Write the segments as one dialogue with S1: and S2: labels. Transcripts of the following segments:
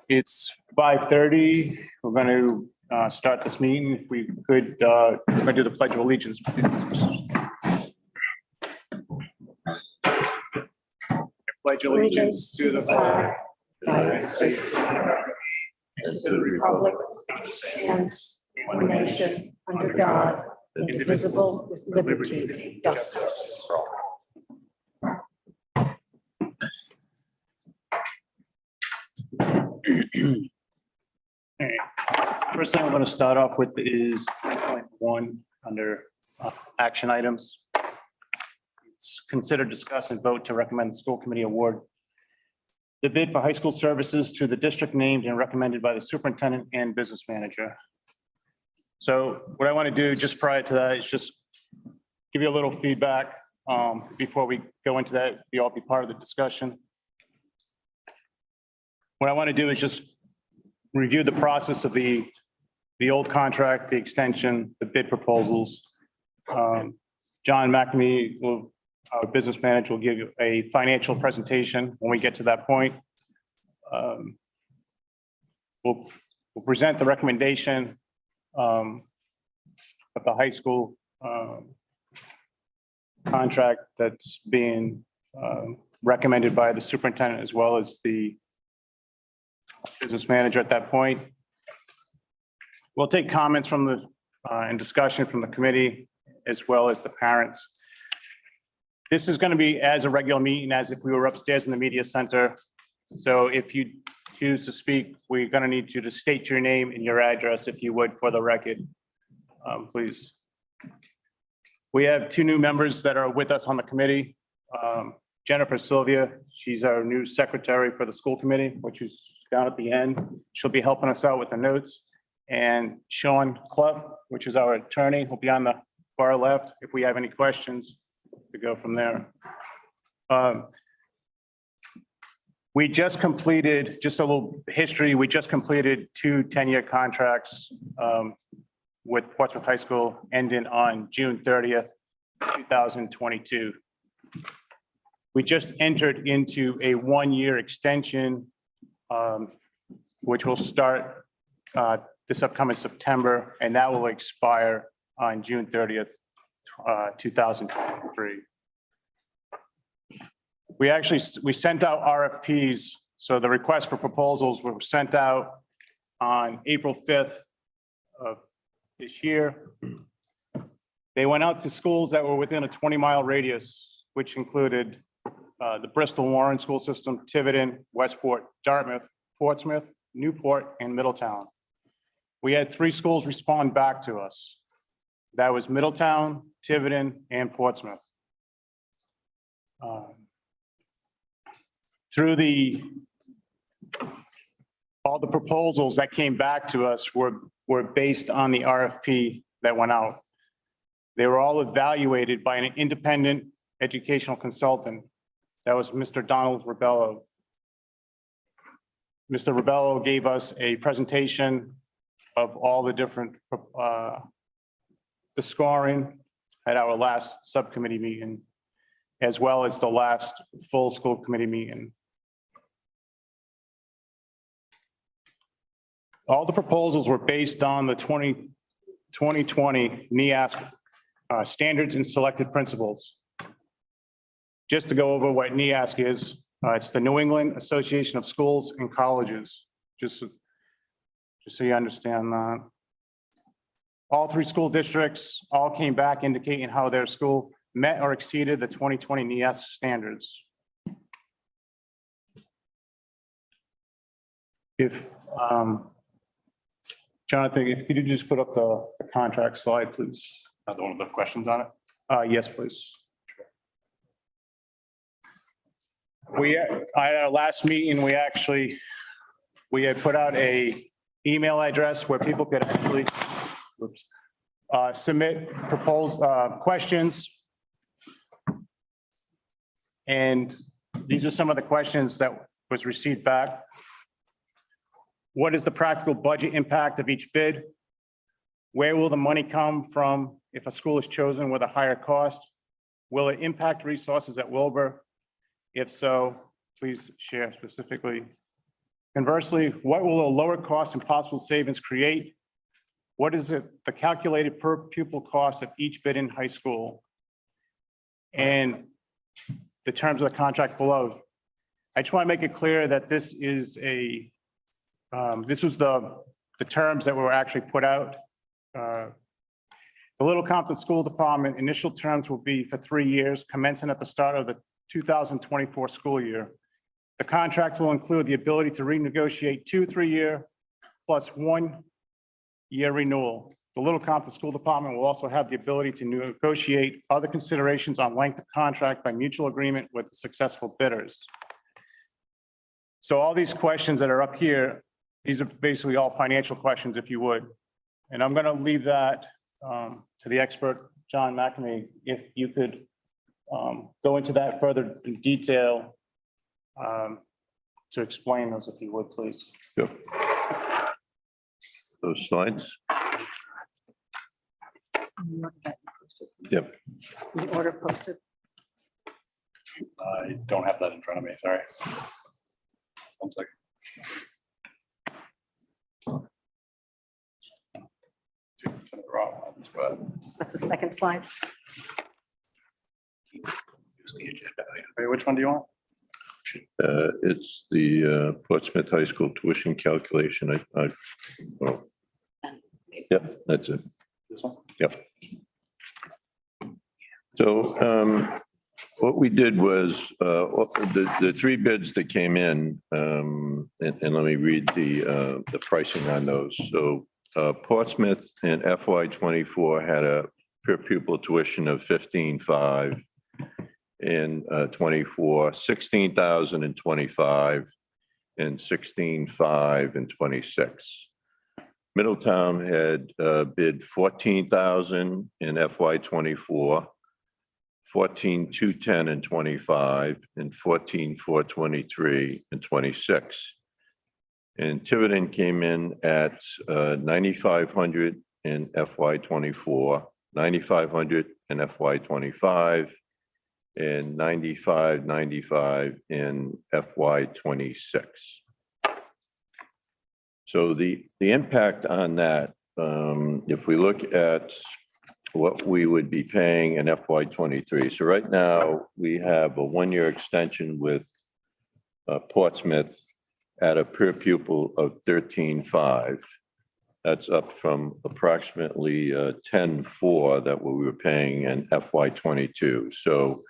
S1: It's 5:30. We're going to start this meeting. If we could, we're going to do the Pledge of Allegiance. I pledge allegiance to the flag of the United States and to the republic which stands one nation under God, indivisible, with liberty and justice for all. First thing I'm going to start off with is 3.1 under action items. It's consider, discuss, and vote to recommend the school committee award the bid for high school services to the district named and recommended by the superintendent and business manager. So what I want to do just prior to that is just give you a little feedback before we go into that. You all be part of the discussion. What I want to do is just review the process of the old contract, the extension, the bid proposals. John McNamee, our business manager, will give you a financial presentation when we get to that point. We'll present the recommendation of the high school contract that's being recommended by the superintendent as well as the business manager at that point. We'll take comments from the and discussion from the committee as well as the parents. This is going to be as a regular meeting as if we were upstairs in the media center. So if you choose to speak, we're going to need you to state your name and your address if you would for the record, please. We have two new members that are with us on the committee. Jennifer Sylvia, she's our new secretary for the school committee, which is down at the end. She'll be helping us out with the notes. And Sean Clough, which is our attorney, will be on the far left if we have any questions to go from there. We just completed, just a little history, we just completed two 10-year contracts with Portsmouth High School ending on June 30th, 2022. We just entered into a one-year extension which will start this upcoming September, and that will expire on June 30th, 2023. We sent out RFPs, so the request for proposals were sent out on April 5th of this year. They went out to schools that were within a 20-mile radius, which included the Bristol Warren School System, Tiverton, Westport, Dartmouth, Portsmouth, Newport, and Middletown. We had three schools respond back to us. That was Middletown, Tiverton, and Portsmouth. Through all the proposals that came back to us were based on the RFP that went out. They were all evaluated by an independent educational consultant. That was Mr. Donald Rebello. Mr. Rebello gave us a presentation of all the different, the scoring at our last subcommittee meeting, as well as the last full school committee meeting. All the proposals were based on the 2020 NEASC standards and selected principles. Just to go over what NEASC is, it's the New England Association of Schools and Colleges, just so you understand that. All three school districts all came back indicating how their school met or exceeded the 2020 NEASC standards. If, Jonathan, if you could just put up the contract slide, please. The one with the questions on it? Yes, please. At our last meeting, we had put out a email address where people could actually submit proposed questions. And these are some of the questions that was received back. What is the practical budget impact of each bid? Where will the money come from if a school is chosen with a higher cost? Will it impact resources at Wilbur? If so, please share specifically Conversely, what will a lower cost and possible savings create? What is the calculated per pupil cost of each bid in high school? And the terms of the contract below. I just want to make it clear that this is this was the terms that were actually put out. The Little Compton School Department initial terms will be for 3 years, commencing at the start of the 2024 school year. The contract will include the ability to renegotiate 2 3-year plus 1 year renewal. The Little Compton School Department will also have the ability to negotiate other considerations on length of contract by mutual agreement with successful bidders. So all these questions that are up here, these are basically all financial questions, if you would. And I'm going to leave that to the expert, John McNamee, if you could go into that further in detail to explain those, if you would, please.
S2: Yep. Those slides. Yep.
S3: The order posted.
S1: I don't have that in front of me, sorry. 1 second.
S3: That's the second slide.
S1: Wait, which one do you want?
S2: It's the Portsmouth High School tuition calculation. Well, yep, that's it.
S1: This one?
S2: Yep. So what we did was the 3 bids that came in, and let me read the pricing on those. So Portsmouth in FY24 had a per pupil tuition of $15,500. In 24, $16,000 in 25, and $16,500 in 26. Middletown had bid $14,000 in FY24, $14,210 in 25, and $14,423 in 26. And Tiverton came in at $9,500 in FY24, $9,500 in FY25, and $95.95 in FY26. So the impact on that, if we look at what we would be paying in FY23. So right now we have a 1-year extension with Portsmouth at a per pupil of $13,500. That's up from approximately $10,400 that we were paying in FY22. So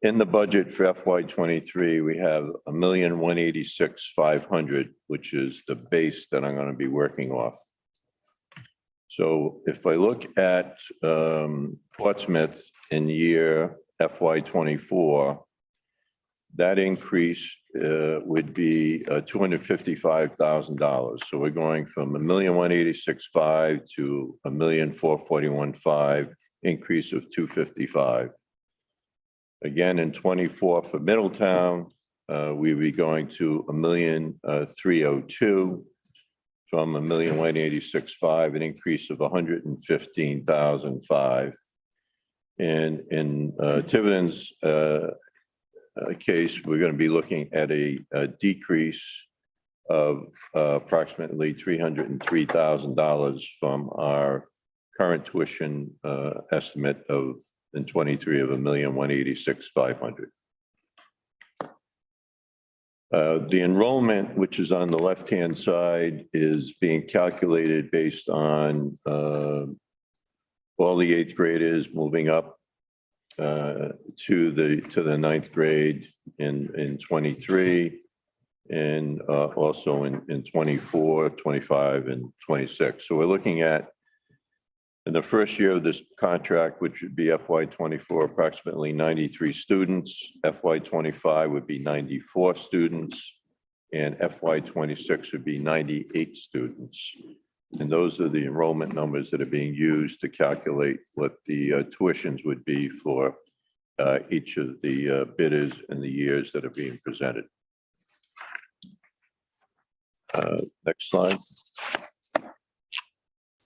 S2: in the budget for FY23, we have $1,186,500, which is the base that I'm going to be working off. So if I look at Portsmouth in year FY24, that increase would be $255,000. So we're going from $1,186,500 to $1,441,500, increase of $255,000. Again, in 24 for Middletown, we'd be going to $1,302,000 from $1,186,500, an increase of $115,500. And in Tiverton's case, we're going to be looking at a decrease of approximately $303,000 from our current tuition estimate of in 23 of $1,186,500. The enrollment, which is on the left-hand side, is being calculated based on all the 8th graders moving up to the 9th grade in 23, and also in 24, 25, and 26. So we're looking at, in the first year of this contract, which would be FY24, approximately 93 students. FY25 would be 94 students, and FY26 would be 98 students. And those are the enrollment numbers that are being used to calculate what the tuitions would be for each of the bidders in the years that are being presented. Next slide.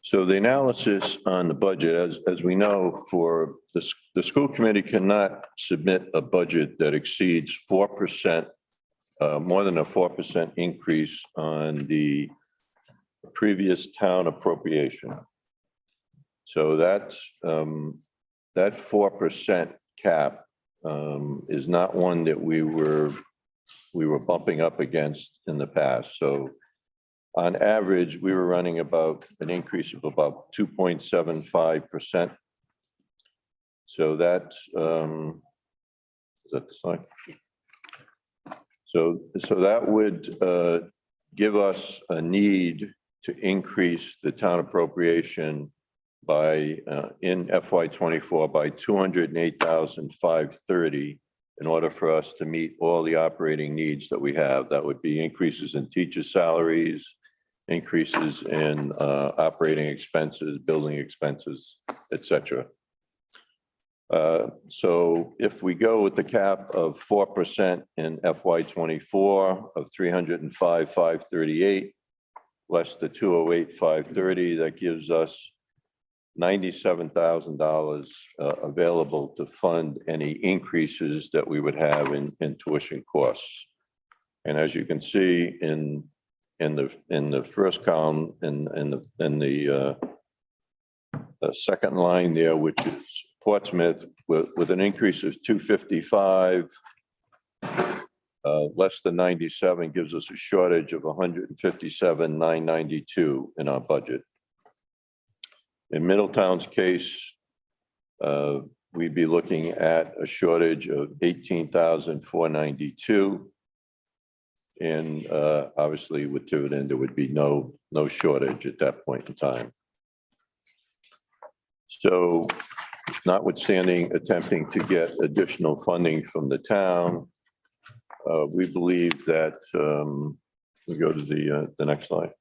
S2: So the analysis on the budget, as we know, for the school committee cannot submit a budget that exceeds 4% more than a 4% increase on the previous town appropriation. So that's, that 4% cap is not one that we were bumping up against in the past. So on average, we were running about an increase of about 2.75%. So that's, is that the slide? So that would give us a need to increase the town appropriation by, in FY24 by $208,530 in order for us to meet all the operating needs that we have. That would be increases in teacher salaries, increases in operating expenses, building expenses, et cetera. So if we go with the cap of 4% in FY24 of 305,538, less the 208,530, that gives us $97,000 available to fund any increases that we would have in tuition costs. And as you can see in the first column, in the second line there, which is Portsmouth, with an increase of 255, less than 97 gives us a shortage of 157,992 in our budget. In Middletown's case, we'd be looking at a shortage of 18,492. And obviously with Tiverton, there would be no shortage at that point in time. So notwithstanding attempting to get additional funding from the town, we believe that, we go to the next slide.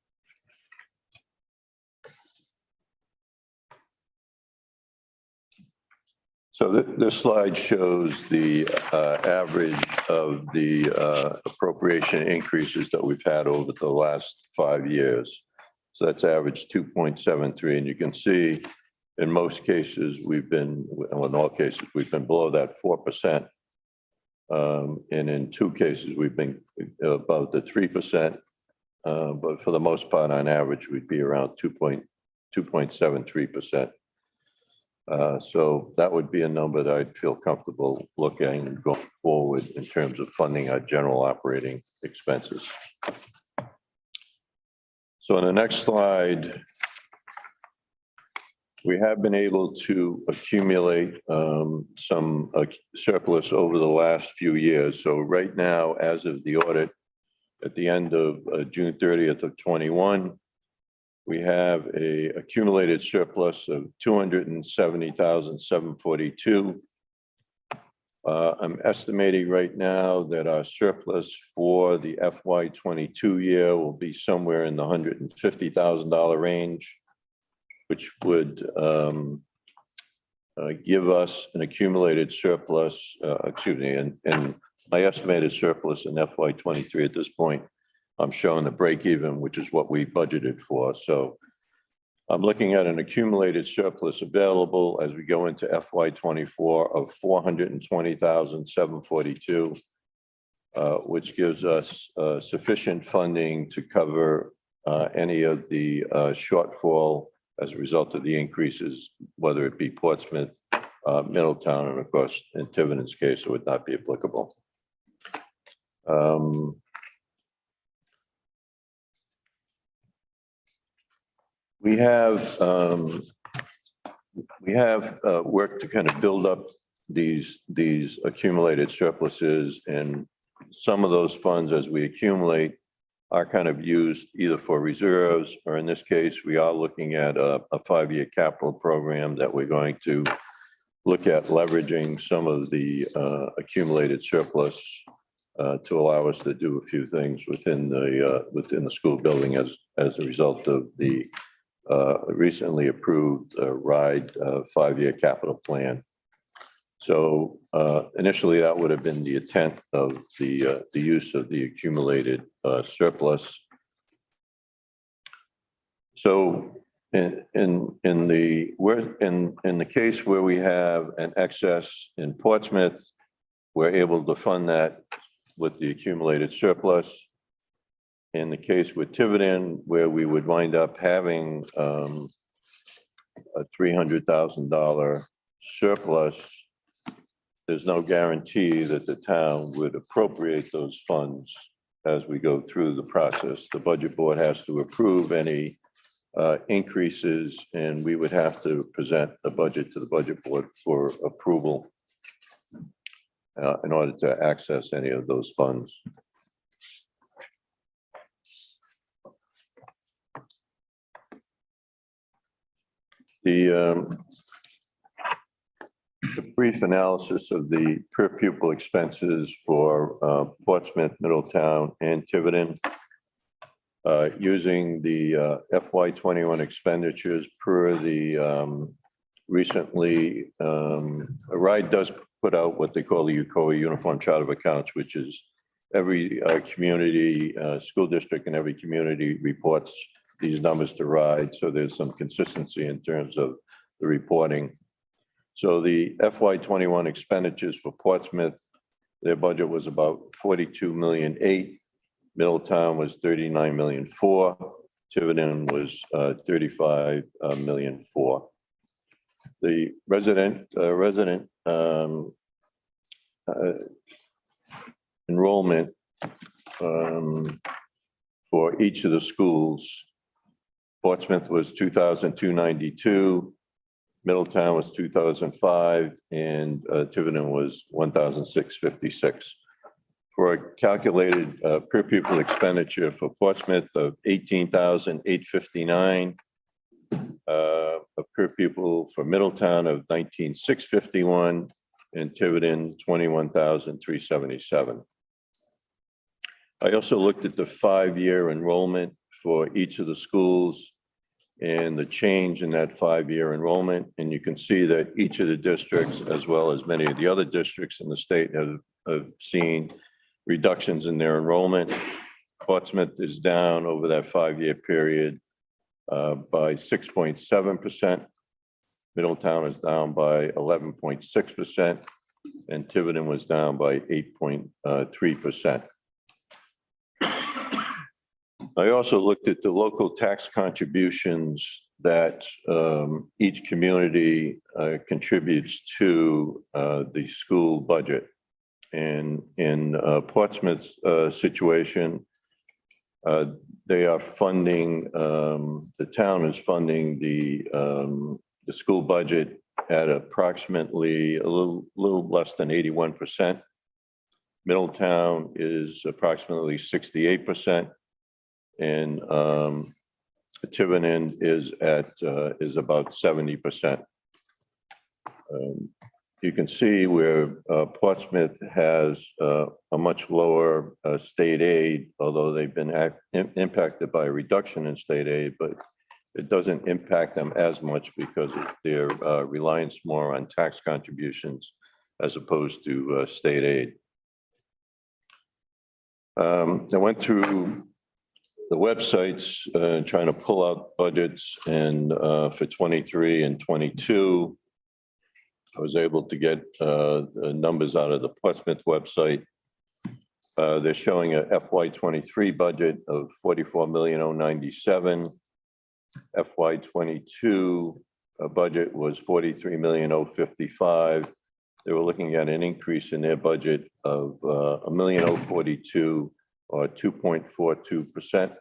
S2: So this slide shows the average of the appropriation increases that we've had over the last 5 years. So that's average 2.73, and you can see in most cases, we've been, well, in all cases, we've been below that 4%. And in 2 cases, we've been above the 3%. But for the most part, on average, we'd be around 2.73%. So that would be a number that I'd feel comfortable looking going forward in terms of funding our general operating expenses. So on the next slide, we have been able to accumulate some surplus over the last few years. So right now, as of the audit, at the end of June 30th of 21, we have a accumulated surplus of $270,742. I'm estimating right now that our surplus for the FY22 year will be somewhere in the $150,000 range, which would give us an accumulated surplus, and my estimated surplus in FY23 at this point, I'm showing the break even, which is what we budgeted for. So I'm looking at an accumulated surplus available as we go into FY24 of $420,742, which gives us sufficient funding to cover any of the shortfall as a result of the increases, whether it be Portsmouth, Middletown, and of course, in Tiverton's case, it would not be applicable. We have worked to kind of build up these accumulated surpluses, and some of those funds, as we accumulate, are kind of used either for reserves, or in this case, we are looking at a 5-year capital program that we're going to look at leveraging some of the accumulated surplus to allow us to do a few things within the school building as a result of the recently approved RIDE 5-year capital plan. So initially, that would have been the intent of the use of the accumulated surplus. So in the case where we have an excess in Portsmouth, we're able to fund that with the accumulated surplus. In the case with Tiverton, where we would wind up having a $300,000 surplus, there's no guarantee that the town would appropriate those funds as we go through the process. The budget board has to approve any increases, and we would have to present the budget to the budget board for approval in order to access any of those funds. The brief analysis of the per pupil expenses for Portsmouth, Middletown, and Tiverton, using the FY21 expenditures per the recently, RIDE does put out what they call the UCOA Uniform Chart of Accounts, which is every community, school district in every community reports these numbers to RIDE. So there's some consistency in terms of the reporting. So the FY21 expenditures for Portsmouth, their budget was about 42.8 million. Middletown was 39.4 million. Tiverton was 35.4 million. The resident enrollment for each of the schools, Portsmouth was 2,292, Middletown was 2,005, and Tiverton was 1,656. For a calculated per pupil expenditure for Portsmouth of 18,859, a per pupil for Middletown of 19,651, and Tiverton 21,377. I also looked at the 5-year enrollment for each of the schools and the change in that 5-year enrollment. And you can see that each of the districts, as well as many of the other districts in the state, have seen reductions in their enrollment. Portsmouth is down over that 5-year period by 6.7%. Middletown is down by 11.6%, and Tiverton was down by 8.3%. I also looked at the local tax contributions that each community contributes to the school budget. And in Portsmouth's situation, they are funding, the town is funding the school budget at approximately a little less than 81%. Middletown is approximately 68%. And Tiverton is about 70%. You can see where Portsmouth has a much lower state aid, although they've been impacted by a reduction in state aid, but it doesn't impact them as much because of their reliance more on tax contributions as opposed to state aid. I went through the websites trying to pull out budgets, and for 23 and 22, I was able to get the numbers out of the Portsmouth website. They're showing a FY23 budget of 44,097,000. FY22 budget was 43,055,000. They were looking at an increase in their budget of 1,042,000 or 2.42%.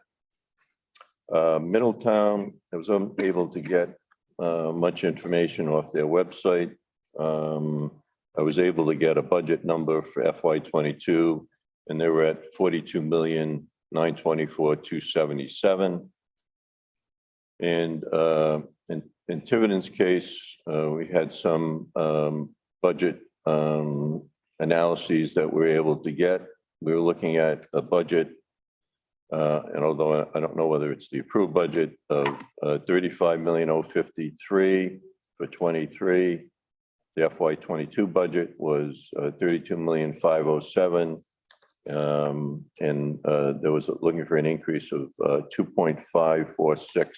S2: Middletown, I was able to get much information off their website. I was able to get a budget number for FY22, and they were at 42,924,277. And in Tiverton's case, we had some budget analyses that we were able to get. We were looking at a budget, and although I don't know whether it's the approved budget, of 35,053,000 for 23. The FY22 budget was 32,507,000, and there was looking for an increase of 2.546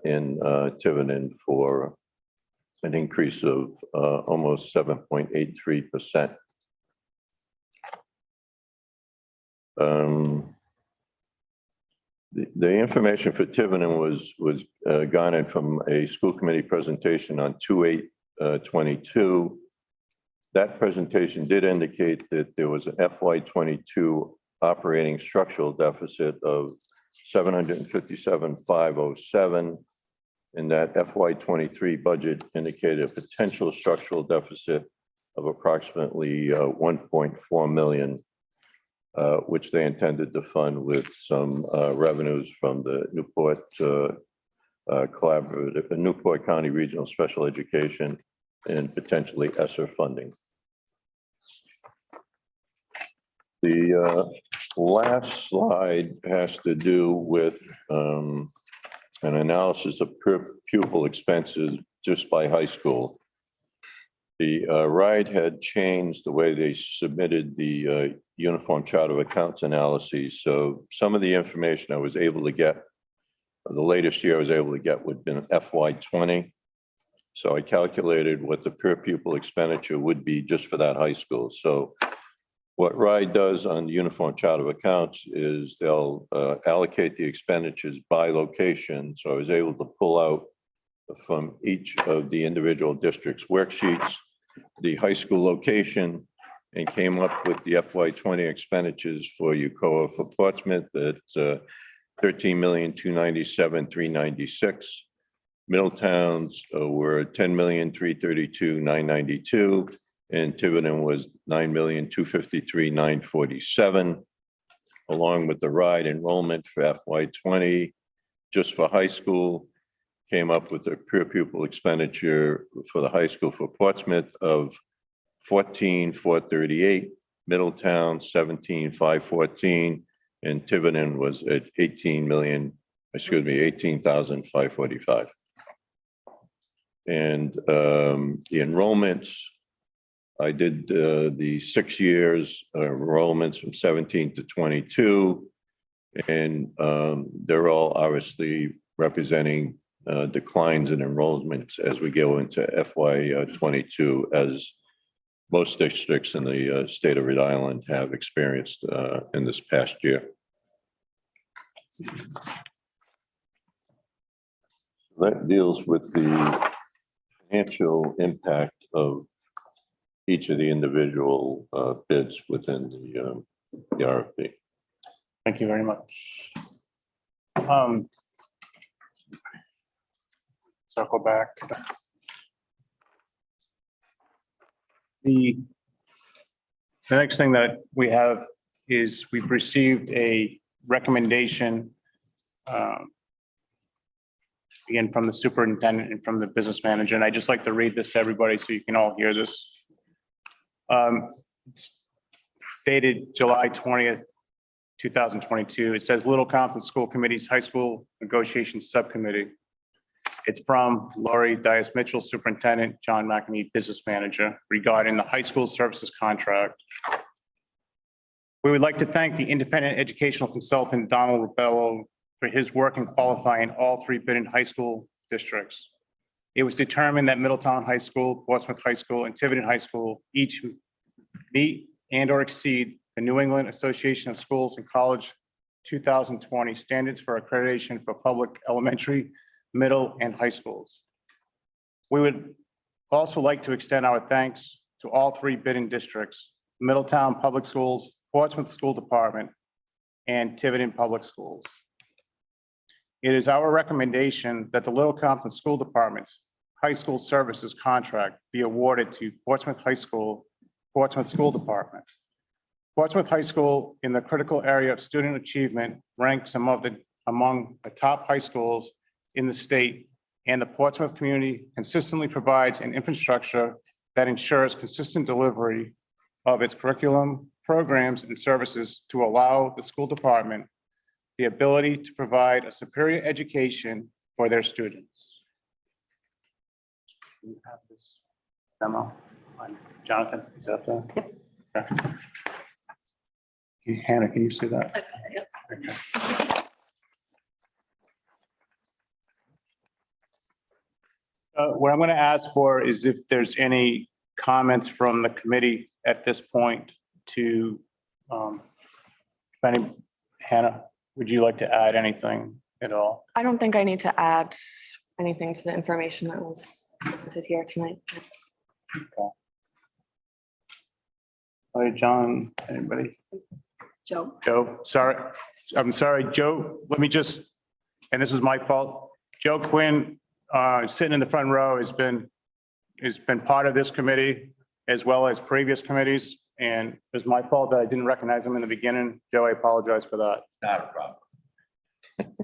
S2: in Tiverton for an increase of almost 7.83%. The information for Tiverton was garnered from a school committee presentation on 2/8/22. That presentation did indicate that there was an FY '22 operating structural deficit of 757,507. And that FY '23 budget indicated a potential structural deficit of approximately 1.4 million, which they intended to fund with some revenues from the Newport Collaborative, the Newport County Regional Special Education, and potentially ESSER funding. The last slide has to do with an analysis of per pupil expenses just by high school. The RIDE had changed the way they submitted the Uniform Chart of Accounts analyses. So some of the information I was able to get, the latest year I was able to get would have been FY '20. So I calculated what the per pupil expenditure would be just for that high school. So what RIDE does on the Uniform Chart of Accounts is they'll allocate the expenditures by location. So I was able to pull out from each of the individual districts' worksheets the high school location and came up with the FY '20 expenditures for UCOA for Portsmouth at 13,297,396. Middletown's were 10,332,992, and Tiverton was 9,253,947. Along with the RIDE enrollment for FY '20, just for high school, came up with a per pupil expenditure for the high school for Portsmouth of 14,438, Middletown 17,514, and Tiverton was at 18,545. And the enrollments, I did the 6 years enrollments from 17 to 22, and they're all obviously representing declines in enrollments as we go into FY '22, as most districts in the state of Rhode Island have experienced in this past year. That deals with the financial impact of each of the individual bids within the RFP.
S1: Thank you very much. Circle back to the next thing that we have is we've received a recommendation again from the superintendent and from the business manager, and I just like to read this to everybody so you can all hear this. It's stated July 20th, 2022. It says Little Compton School Committee's High School Negotiations Subcommittee. It's from Laurie Dias-Mitchell, Superintendent, John McEnany, Business Manager, regarding the high school services contract. We would like to thank the independent educational consultant, Donald Rubello, for his work in qualifying all three bidding high school districts. It was determined that Middletown High School, Portsmouth High School, and Tiverton High School each meet and or exceed the New England Association of Schools and College 2020 standards for accreditation for public elementary, middle, and high schools. We would also like to extend our thanks to all three bidding districts, Middletown Public Schools, Portsmouth School Department, and Tiverton Public Schools. It is our recommendation that the Little Compton School Department's high school services contract be awarded to Portsmouth High School, Portsmouth School Department. Portsmouth High School, in the critical area of student achievement, ranks among the top high schools in the state, and the Portsmouth community consistently provides an infrastructure that ensures consistent delivery of its curriculum, programs, and services to allow the school department the ability to provide a superior education for their students. You have this demo. Jonathan, is that the? Okay. Hannah, can you see that?
S3: Okay, yep.
S1: Okay. What I'm going to ask for is if there's any comments from the committee at this point to Hannah, would you like to add anything at all?
S4: I don't think I need to add anything to the information that was presented here tonight.
S1: All right, John, anybody?
S3: Joe?
S1: Joe, sorry, I'm sorry, Joe, let me just, and this is my fault. Joe Quinn, sitting in the front row, has been part of this committee as well as previous committees. And it was my fault that I didn't recognize him in the beginning. Joe, I apologize for that.
S5: Not a problem.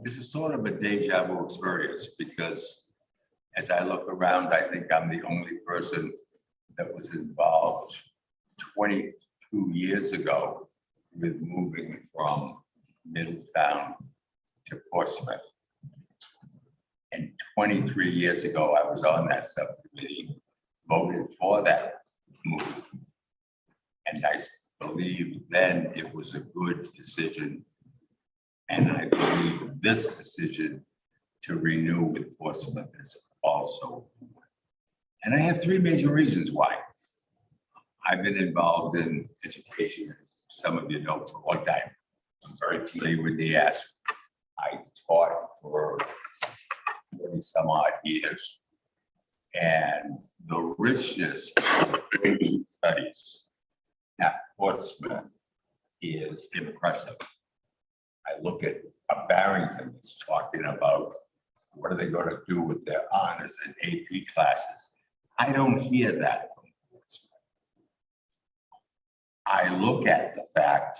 S5: This is sort of a deja vu experience because as I look around, I think I'm the only person that was involved 22 years ago with moving from Middletown to Portsmouth. And 23 years ago, I was on that subcommittee, voted for that move. And I believe then it was a good decision. And I believe this decision to renew with Portsmouth is also. And I have three major reasons why. I've been involved in education, some of you know, for a long time. I'm very familiar with the ASP. I taught for 40 some odd years. And the richness of studies at Portsmouth is impressive. I look at a Barrington that's talking about what are they going to do with their honors and AP classes. I don't hear that from Portsmouth. I look at the fact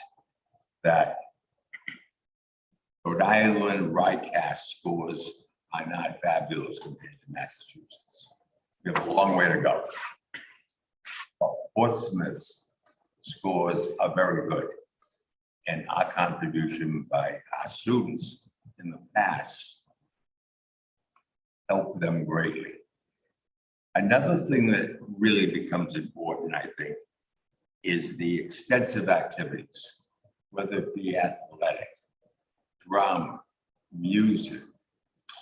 S5: that Rhode Island RICAS scores are not fabulous compared to Massachusetts. We have a long way to go. But Portsmouth's scores are very good. And our contribution by our students in the past helped them greatly. Another thing that really becomes important, I think, is the extensive activities, whether it be athletic, drama, music,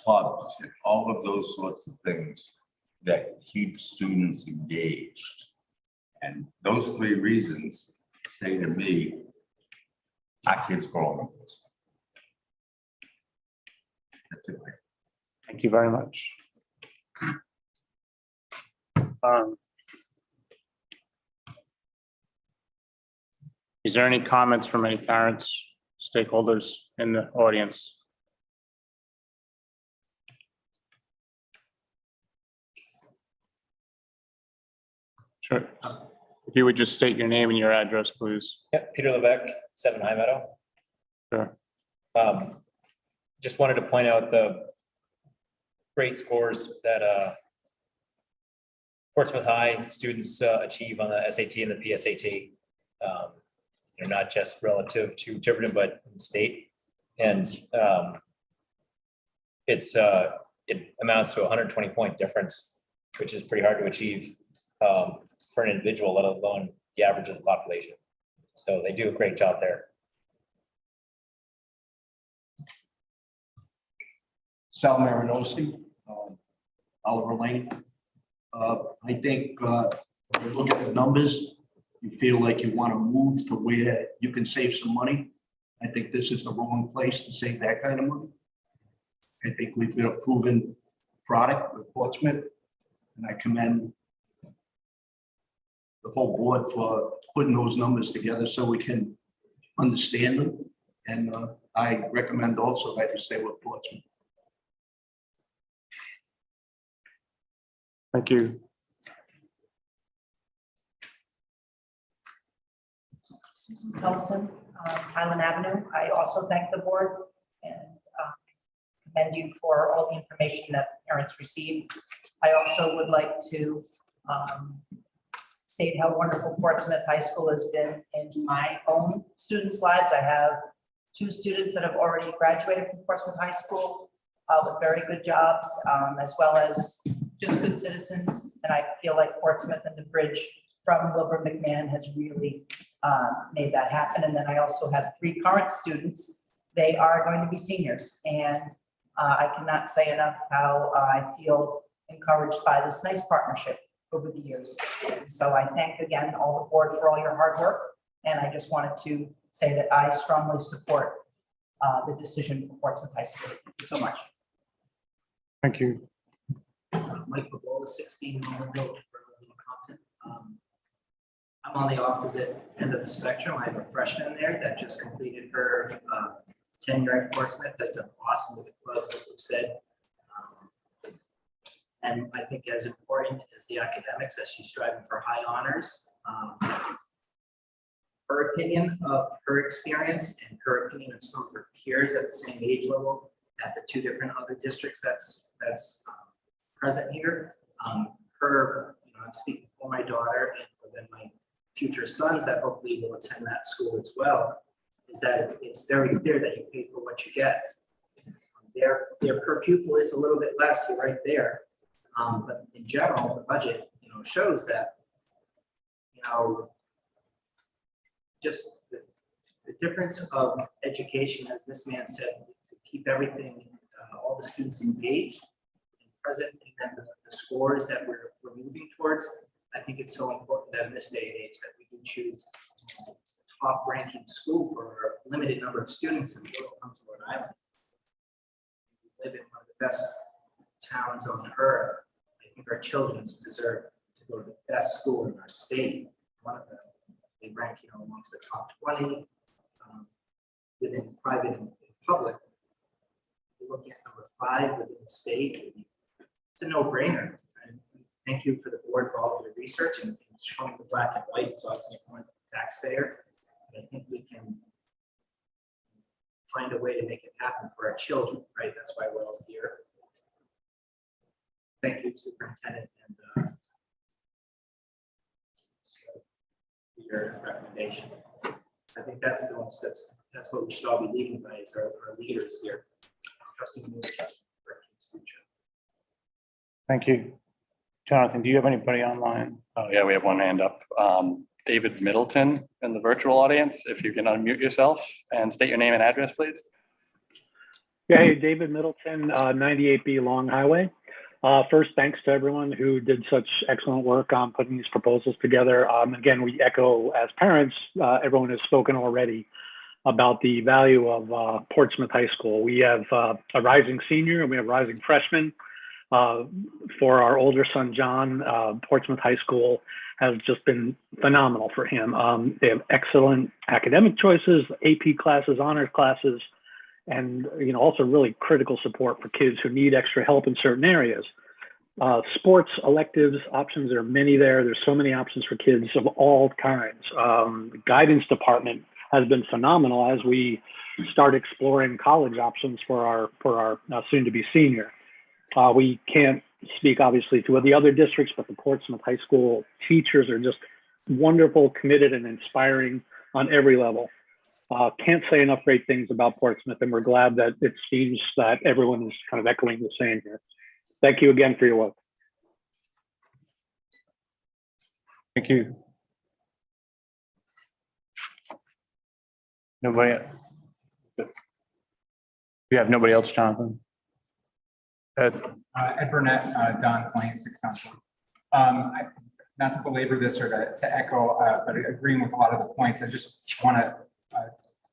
S5: clubs, and all of those sorts of things that keep students engaged. And those three reasons say to me, our kids go on this. That's it.
S1: Thank you very much. Is there any comments from any parents, stakeholders in the audience? Sure. If you would just state your name and your address, please.
S6: Yep, Peter Levesque, 7 High Meadow.
S1: Sure.
S6: Just wanted to point out the great scores that Portsmouth High students achieve on the SAT and the PSAT. They're not just relative to Tiverton, but in the state. And it amounts to a 120-point difference, which is pretty hard to achieve for an individual, let alone the average of the population. So they do a great job there.
S7: Sal Marinosi, Oliver Lane. I think when you look at the numbers, you feel like you want to move to where you can save some money. I think this is the wrong place to save that kind of money. I think we've got a proven product with Portsmouth, and I commend the whole board for putting those numbers together so we can understand them. And I recommend also that you stay with Portsmouth.
S1: Thank you.
S8: Susan Nelson, Highland Avenue. I also thank the board and commend you for all the information that parents receive. I also would like to state how wonderful Portsmouth High School has been in my own students' lives. I have 2 students that have already graduated from Portsmouth High School with very good jobs, as well as just good citizens. And I feel like Portsmouth and the bridge from Wilbur McMahon has really made that happen. And then I also have 3 current students. They are going to be seniors. And I cannot say enough how I feel encouraged by this nice partnership over the years. So I thank again all the board for all your hard work. And I just wanted to say that I strongly support the decision for Portsmouth High School. Thank you so much.
S1: Thank you.
S9: Mike Pabola, 16 Mullen Road, Compton. I'm on the opposite end of the spectrum. I have a freshman there that just completed her tenure at Portsmouth, has done awesome with the clubs, as we said. And I think as important as the academics, as she's striving for high honors, her opinion of her experience and her opinion of some of her peers at the same age level at the two different other districts that's present here. Her, I'm speaking for my daughter and for then my future sons that hopefully will attend that school as well, is that it's very clear that you pay for what you get. Their per pupil is a little bit less, you're right there. But in general, the budget, shows that, just the difference of education, as this man said, to keep everything, all the students engaged and present, and then the scores that we're moving towards. I think it's so important that in this day and age that we do choose top ranking school for a limited number of students in Compton, Rhode Island. We live in one of the best towns on earth. I think our children deserve to go to the best school in our state. One of them, they rank, amongst the top 20 within private and public. We're looking at number 5 within the state. It's a no-brainer. And thank you for the board for all of your research and showing the black and white to us as a taxpayer. I think we can find a way to make it happen for our children, right? That's why we're all here. Thank you, Superintendent, and your recommendation. I think that's what we should all be leading by is our leaders here. Trusting the leadership for our kids' future.
S1: Thank you. Jonathan, do you have anybody online?
S10: Oh, yeah, we have one hand up. David Middleton in the virtual audience. If you can unmute yourself and state your name and address, please.
S11: Yeah, hey, David Middleton, 98B Long Highway. First, thanks to everyone who did such excellent work on putting these proposals together. Again, we echo as parents, everyone has spoken already about the value of Portsmouth High School. We have a rising senior and we have rising freshman. For our older son, John, Portsmouth High School has just been phenomenal for him. They have excellent academic choices, AP classes, honors classes, and also really critical support for kids who need extra help in certain areas. Sports, electives, options, there are many there. There's so many options for kids of all kinds. The guidance department has been phenomenal as we start exploring college options for our soon-to-be senior. We can't speak obviously to the other districts, but the Portsmouth High School teachers are just wonderful, committed, and inspiring on every level. Can't say enough great things about Portsmouth, and we're glad that it seems that everyone is kind of echoing the same here. Thank you again for your work.
S1: Thank you. Nobody. You have nobody else, Jonathan? Ed
S12: Burnett, Don Plain, 6 Council. Not to belabor this or to echo, but agreeing with a lot of the points, I just want to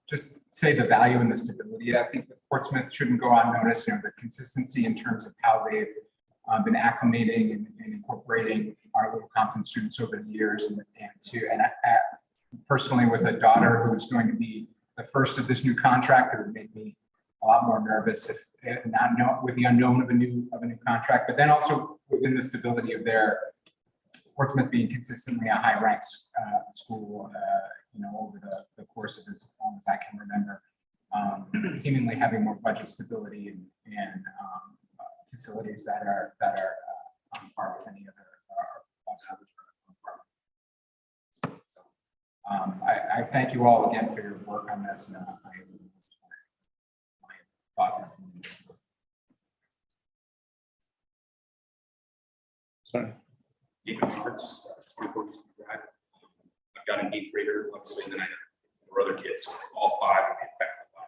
S12: just say the value and the stability. I think that Portsmouth shouldn't go unnoticed. The consistency in terms of how they've been acclimating and incorporating our little Compton students over the years, and personally with a daughter who's going to be the first of this new contract, it would make me a lot more nervous if not know with the unknown of a new contract, but then also within the stability of their Portsmouth being consistently a high ranked school, over the course of as long as I can remember, seemingly having more budget stability and facilities that are on par with any other average. So, I thank you all again for your work on this. And my thoughts.
S1: Sorry.
S13: Ethan Roberts, 24 Eastern Drive. I've got an 8th grader, obviously, and then I have 4 other kids. So all 5 will be affected by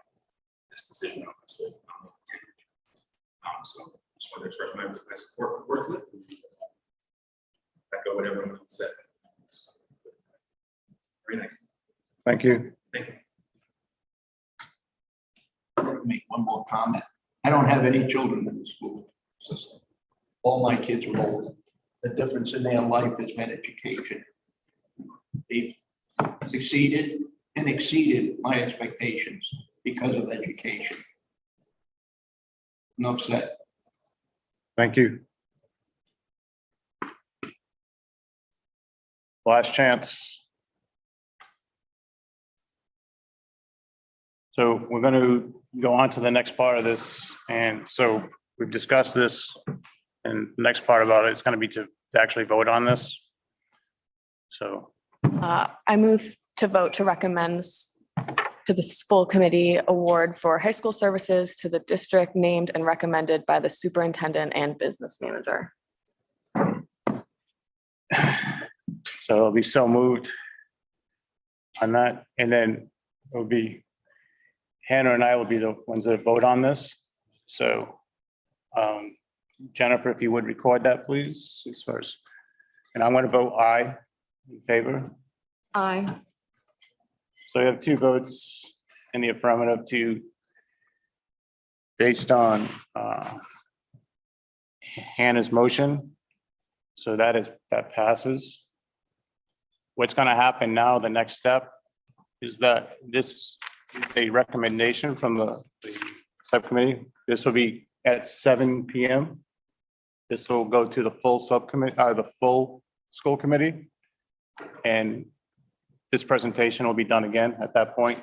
S13: this decision, obviously. So just want to express my support for Portsmouth. Echo what everyone said. Very nice.
S1: Thank you.
S13: Thank you.
S7: to make one more comment. I don't have any children in the school system. All my kids were older. The difference in their life has been education. They've succeeded and exceeded my expectations because of education. Enough said.
S1: Thank you. Last chance. So we're going to go on to the next part of this. And so we've discussed this, and the next part about it is going to be to actually vote on this. So
S4: I move to vote to recommend to the full committee award for high school services to the district named and recommended by the superintendent and business manager.
S1: So it'll be so moved on that. And then it'll be Hannah and I will be the ones that vote on this. So Jennifer, if you would record that, please, as far as, and I'm going to vote aye in favor.
S4: Aye.
S1: So we have 2 votes in the affirmative to, based on Hannah's motion. So that passes. What's going to happen now, the next step is that this is a recommendation from the subcommittee. This will be at 7 p.m. This will go to the full subcommittee, the full school committee. And this presentation will be done again at that point.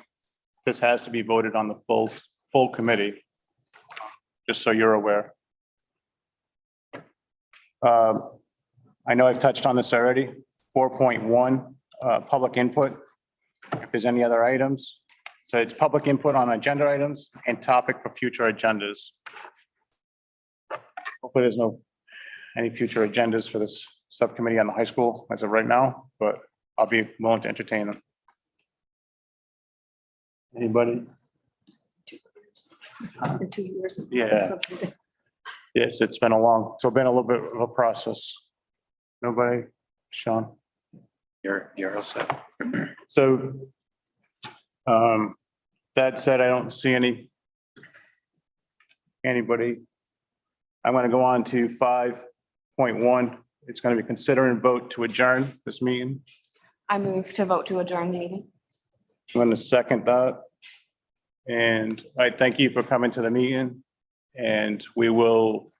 S1: This has to be voted on the full committee, just so you're aware. I know I've touched on this already. 4.1, public input. If there's any other items. So it's public input on agenda items and topic for future agendas. Hopefully there's any future agendas for this subcommittee on the high school as of right now, but I'll be willing to entertain them. Anybody?
S3: In 2 years.
S1: Yeah. Yes, it's been a little bit of a process. Nobody? Sean?
S10: You're all set.
S1: So that said, I don't see anybody. I'm going to go on to 5.1. It's going to be consider and vote to adjourn this meeting.
S4: I move to vote to adjourn the meeting.
S1: I'm going to second that. And I thank you for coming to the meeting, and we will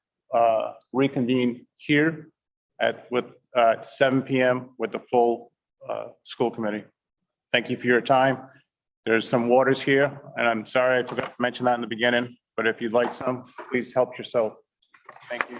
S1: reconvene here at 7 p.m. with the full school committee. Thank you for your time. There's some waters here, and I'm sorry I forgot to mention that in the beginning, but if you'd like some, please help yourself. Thank you.